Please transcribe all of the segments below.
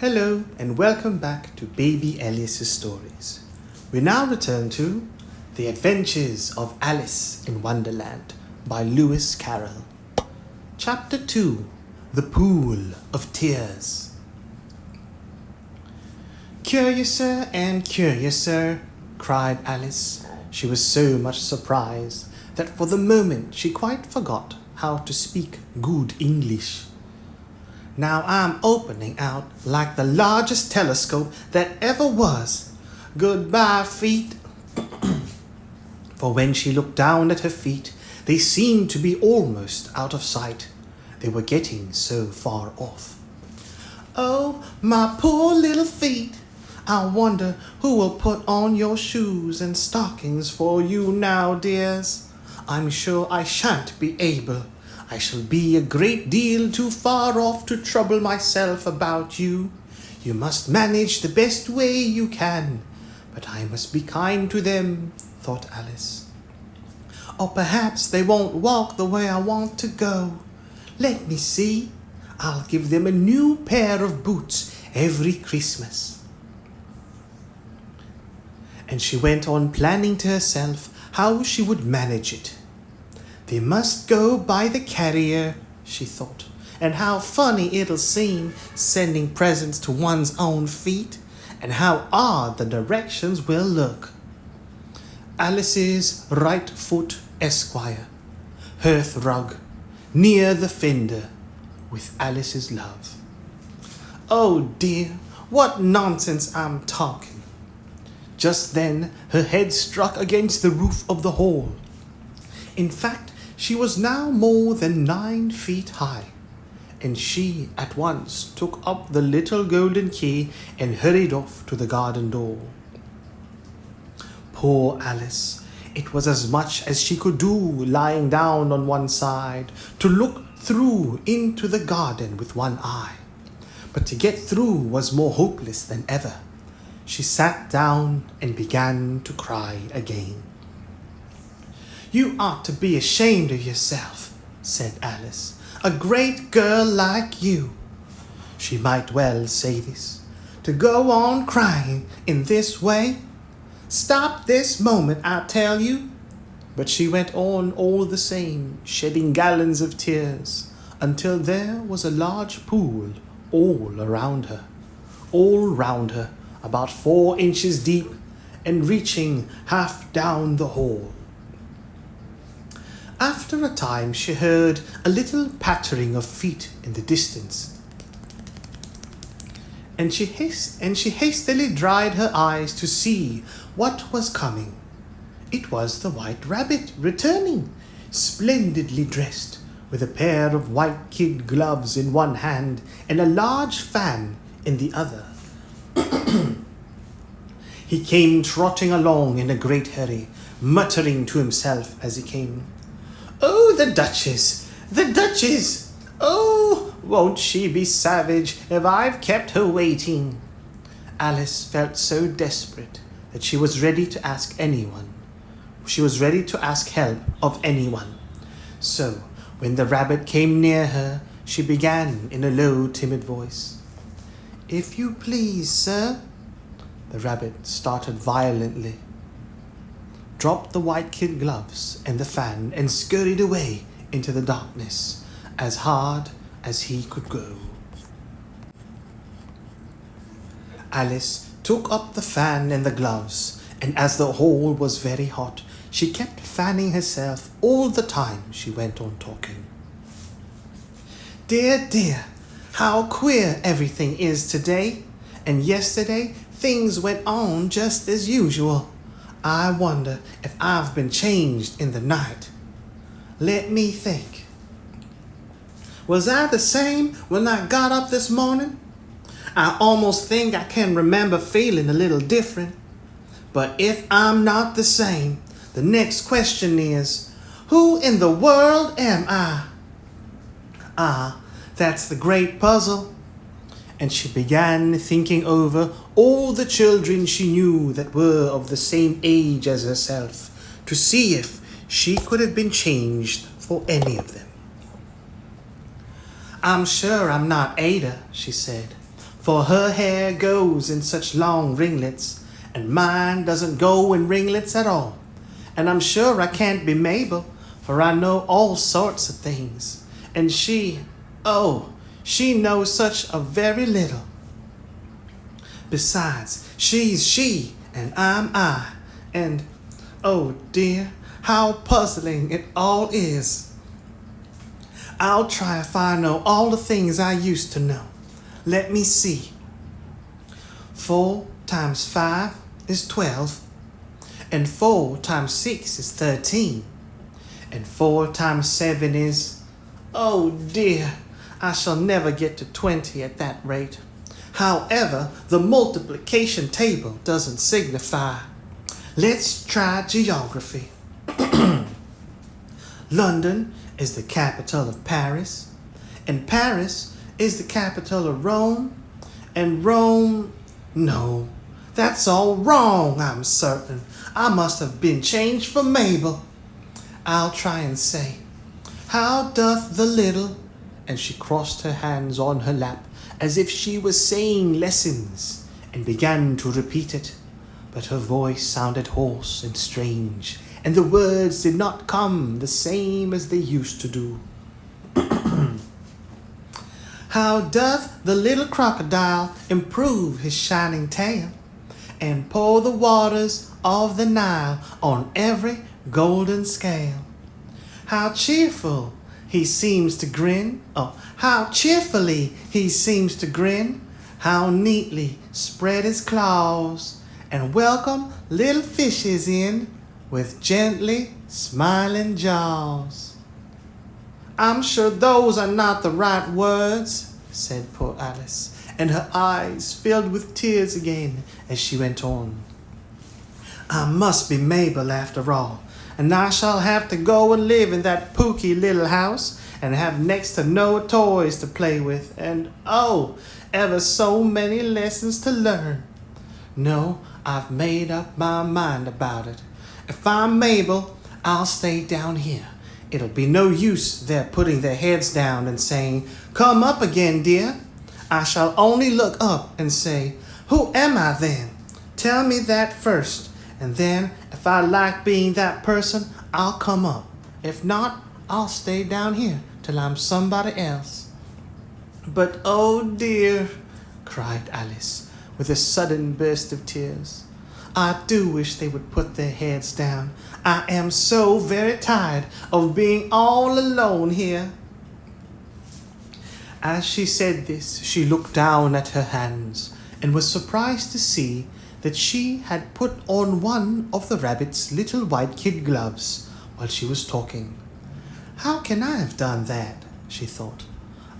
Hello and welcome back to Baby Alice's Stories. We now return to The Adventures of Alice in Wonderland by Lewis Carroll. Chapter 2, The Pool of Tears. Curiouser and curiouser, cried Alice. She was so much surprised that for the moment she quite forgot how to speak good English. Now I'm opening out like the largest telescope that ever was. Goodbye, feet. For when she looked down at her feet, they seemed to be almost out of sight. They were getting so far off. Oh, my poor little feet. I wonder who will put on your shoes and stockings for you now, dears. I'm sure I shan't be able. I shall be a great deal too far off to trouble myself about you. You must manage the best way you can, but I must be kind to them, thought Alice. Or perhaps they won't walk the way I want to go. Let me see. I'll give them a new pair of boots every Christmas. And she went on planning to herself how she would manage it. They must go by the carrier, she thought, and how funny it'll seem sending presents to one's own feet, and how odd the directions will look. Alice's right foot, Esquire, hearth rug, near the fender, with Alice's love. Oh dear, what nonsense I'm talking. Just then her head struck against the roof of the hall. In fact, she was now more than 9 feet high, and she at once took up the little golden key and hurried off to the garden door. Poor Alice! It was as much as she could do lying down on one side to look through into the garden with one eye. But to get through was more hopeless than ever. She sat down and began to cry again. You ought to be ashamed of yourself, said Alice. A great girl like you. She might well say this. To go on crying in this way. Stop this moment, I tell you. But she went on all the same, shedding gallons of tears, until there was a large pool all round her, about 4 inches deep and reaching half down the hall. After a time she heard a little pattering of feet in the distance, and she hastily dried her eyes to see what was coming. It was the White Rabbit returning, splendidly dressed, with a pair of white kid gloves in one hand and a large fan in the other. He came trotting along in a great hurry, muttering to himself as he came. Oh, the Duchess! The Duchess! Oh, won't she be savage if I've kept her waiting? Alice felt so desperate that she was ready to ask anyone. She was ready to ask help of anyone. So, when the rabbit came near her, she began in a low, timid voice. If you please, sir. The rabbit started violently, dropped the white kid gloves and the fan, and scurried away into the darkness as hard as he could go. Alice took up the fan and the gloves, and as the hall was very hot, she kept fanning herself all the time she went on talking. Dear, dear, how queer everything is today, and yesterday things went on just as usual. I wonder if I've been changed in the night. Let me think. Was I the same when I got up this morning? I almost think I can remember feeling a little different. But if I'm not the same, the next question is, who in the world am I? Ah, that's the great puzzle. And she began thinking over all the children she knew that were of the same age as herself, to see if she could have been changed for any of them. I'm sure I'm not Ada, she said, For her hair goes in such long ringlets, and mine doesn't go in ringlets at all. And I'm sure I can't be Mabel, for I know all sorts of things. And she, oh, she knows such a very little. Besides, she's she, and I'm I. And, oh dear, how puzzling it all is. I'll try if I know all the things I used to know. Let me see. 4 times 5 is 12. And 4 times 6 is 13. And 4 times 7 is... Oh dear, I shall never get to 20 at that rate. However, the multiplication table doesn't signify. Let's try geography. London is the capital of Paris, and Paris is the capital of Rome, and Rome... No, that's all wrong, I'm certain. I must have been changed for Mabel. I'll try and say, how doth the little... And she crossed her hands on her lap as if she was saying lessons, and began to repeat it. But her voice sounded hoarse and strange, and the words did not come the same as they used to do. How doth the little crocodile improve his shining tail, and pour the waters of the Nile on every golden scale? How cheerful he seems to grin, oh, how cheerfully he seems to grin, how neatly spread his claws, and welcome little fishes in with gently smiling jaws. I'm sure those are not the right words, said poor Alice, and her eyes filled with tears again as she went on. I must be Mabel after all, and I shall have to go and live in that pooky little house and have next to no toys to play with, and oh, ever so many lessons to learn. No, I've made up my mind about it. If I'm Mabel, I'll stay down here. It'll be no use their putting their heads down and saying, come up again, dear. I shall only look up and say, who am I then? Tell me that first, and then if I like being that person, I'll come up. If not, I'll stay down here till I'm somebody else. But oh dear, cried Alice, with a sudden burst of tears, I do wish they would put their heads down. I am so very tired of being all alone here. As she said this, she looked down at her hands and was surprised to see that she had put on one of the rabbit's little white kid gloves while she was talking. How can I have done that? She thought.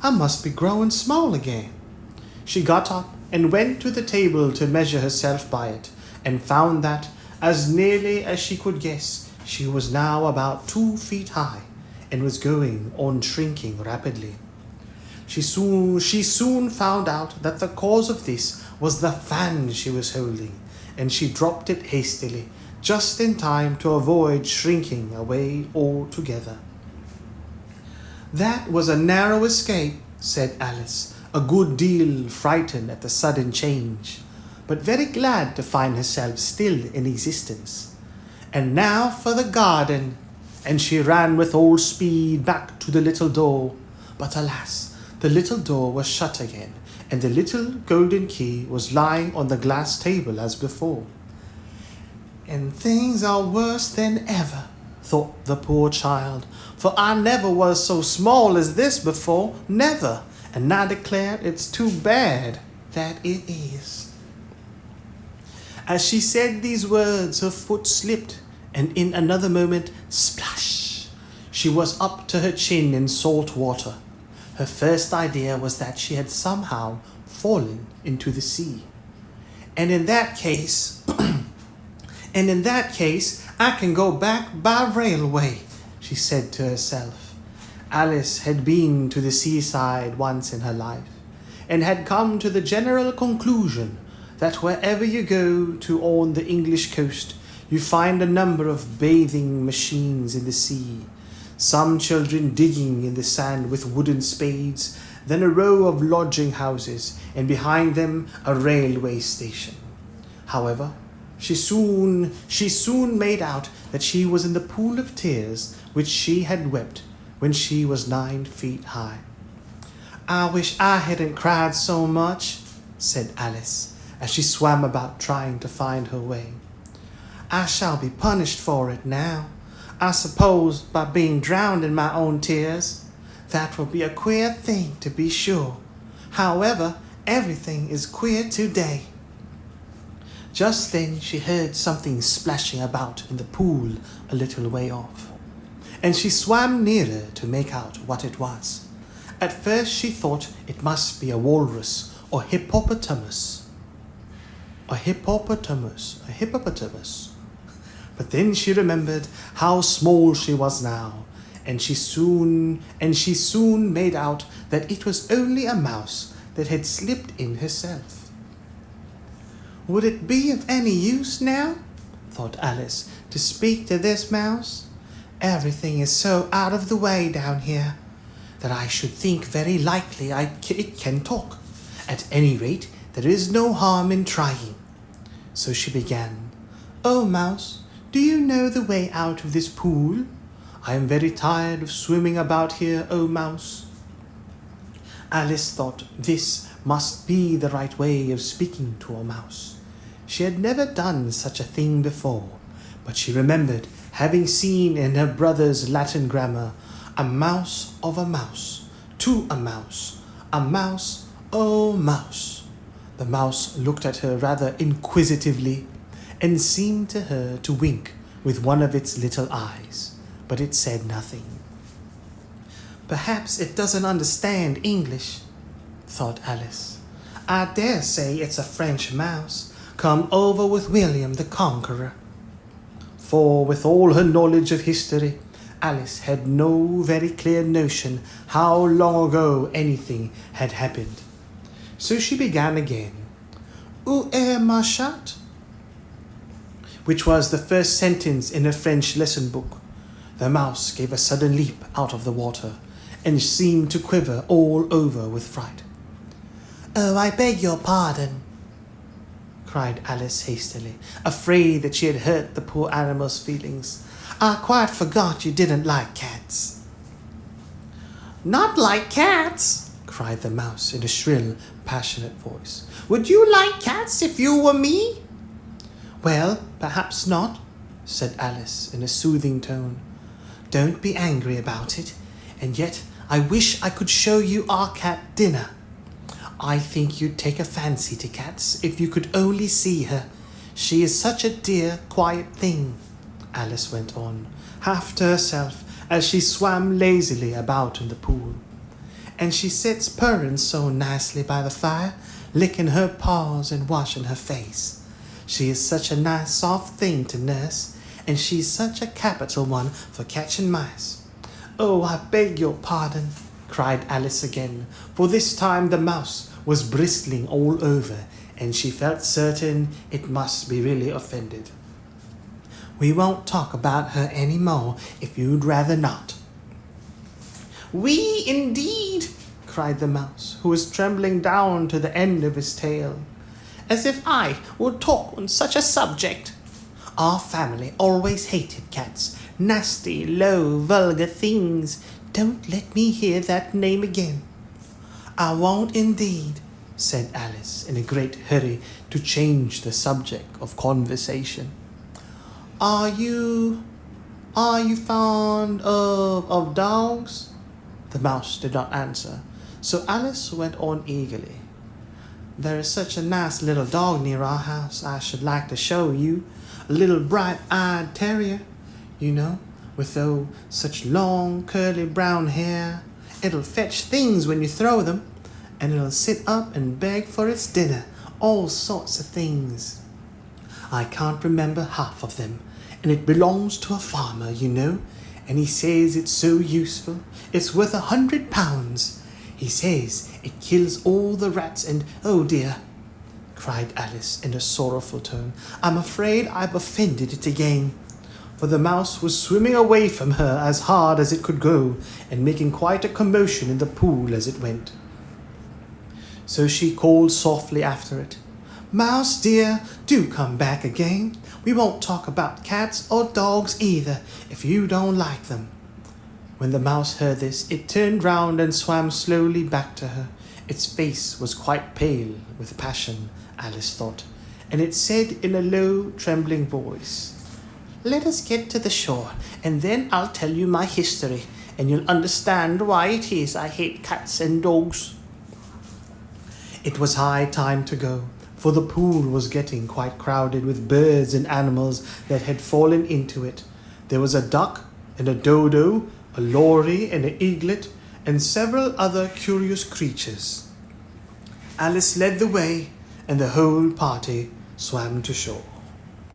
I must be growing small again. She got up and went to the table to measure herself by it, and found that, as nearly as she could guess, she was now about 2 feet high, and was going on shrinking rapidly. She soon found out that the cause of this was the fan she was holding, and she dropped it hastily, just in time to avoid shrinking away altogether. That was a narrow escape, said Alice, a good deal frightened at the sudden change, but very glad to find herself still in existence. And now for the garden. And she ran with all speed back to the little door. But alas, the little door was shut again, and the little golden key was lying on the glass table as before. And things are worse than ever, thought the poor child, for I never was so small as this before, never, and I declare it's too bad that it is. As she said these words, her foot slipped, and in another moment, splash! She was up to her chin in salt water. Her first idea was that she had somehow fallen into the sea. And in that case, I can go back by railway, she said to herself. Alice had been to the seaside once in her life, and had come to the general conclusion that wherever you go to on the English coast, you find a number of bathing machines in the sea, some children digging in the sand with wooden spades, then a row of lodging houses, and behind them a railway station. However, she soon made out that she was in the pool of tears which she had wept when she was 9 feet high. "I wish I hadn't cried so much," said Alice, as she swam about trying to find her way. "I shall be punished for it now, I suppose, by being drowned in my own tears. That will be a queer thing, to be sure. However, everything is queer today." Just then she heard something splashing about in the pool a little way off, and she swam nearer to make out what it was. At first she thought it must be a walrus or hippopotamus. A hippopotamus. But then she remembered how small she was now, and she soon made out that it was only a mouse that had slipped in herself. "Would it be of any use now," thought Alice, "to speak to this mouse? Everything is so out of the way down here that I should think very likely it can talk. At any rate, there is no harm in trying." So she began, "Oh, mouse, do you know the way out of this pool? I am very tired of swimming about here, oh mouse." Alice thought this must be the right way of speaking to a mouse. She had never done such a thing before, but she remembered having seen in her brother's Latin grammar, "A mouse of a mouse, to a mouse, oh mouse." The mouse looked at her rather inquisitively and seemed to her to wink with one of its little eyes, but it said nothing. "Perhaps it doesn't understand English," thought Alice. "I dare say it's a French mouse, come over with William the Conqueror." For with all her knowledge of history, Alice had no very clear notion how long ago anything had happened. So she began again, "Où est ma chatte?" which was the first sentence in her French lesson book. The mouse gave a sudden leap out of the water and seemed to quiver all over with fright. "Oh, I beg your pardon," cried Alice hastily, afraid that she had hurt the poor animal's feelings. "I quite forgot you didn't like cats." "Not like cats?" cried the mouse in a shrill, passionate voice. "Would you like cats if you were me?" "Well, perhaps not," said Alice in a soothing tone. "Don't be angry about it, and yet I wish I could show you our cat dinner. I think you'd take a fancy to cats if you could only see her. She is such a dear, quiet thing," Alice went on, half to herself as she swam lazily about in the pool. "And she sits purring so nicely by the fire, licking her paws and washing her face. She is such a nice soft thing to nurse, and she's such a capital one for catching mice." "Oh, I beg your pardon," cried Alice again, for this time the mouse was bristling all over, and she felt certain it must be really offended. "We won't talk about her any more if you'd rather not." "We indeed," cried the mouse, who was trembling down to the end of his tail. "As if I would talk on such a subject. Our family always hated cats. Nasty, low, vulgar things. Don't let me hear that name again." "I won't indeed," said Alice in a great hurry to change the subject of conversation. Are you fond of dogs?" The mouse did not answer, so Alice went on eagerly. "There is such a nice little dog near our house I should like to show you. A little bright-eyed terrier, you know, with such long, curly brown hair. It'll fetch things when you throw them, and it'll sit up and beg for its dinner, all sorts of things. I can't remember half of them, and it belongs to a farmer, you know, and he says it's so useful, it's worth £100. He says it kills all the rats and, oh dear," cried Alice in a sorrowful tone, "I'm afraid I've offended it again." For the mouse was swimming away from her as hard as it could go, and making quite a commotion in the pool as it went. So she called softly after it, "Mouse dear, do come back again. We won't talk about cats or dogs either, if you don't like them." When the mouse heard this, it turned round and swam slowly back to her. Its face was quite pale with passion, Alice thought, and it said in a low, trembling voice, "Let us get to the shore, and then I'll tell you my history, and you'll understand why it is I hate cats and dogs." It was high time to go, for the pool was getting quite crowded with birds and animals that had fallen into it. There was a duck and a dodo, a lory and an eaglet, and several other curious creatures. Alice led the way, and the whole party swam to shore.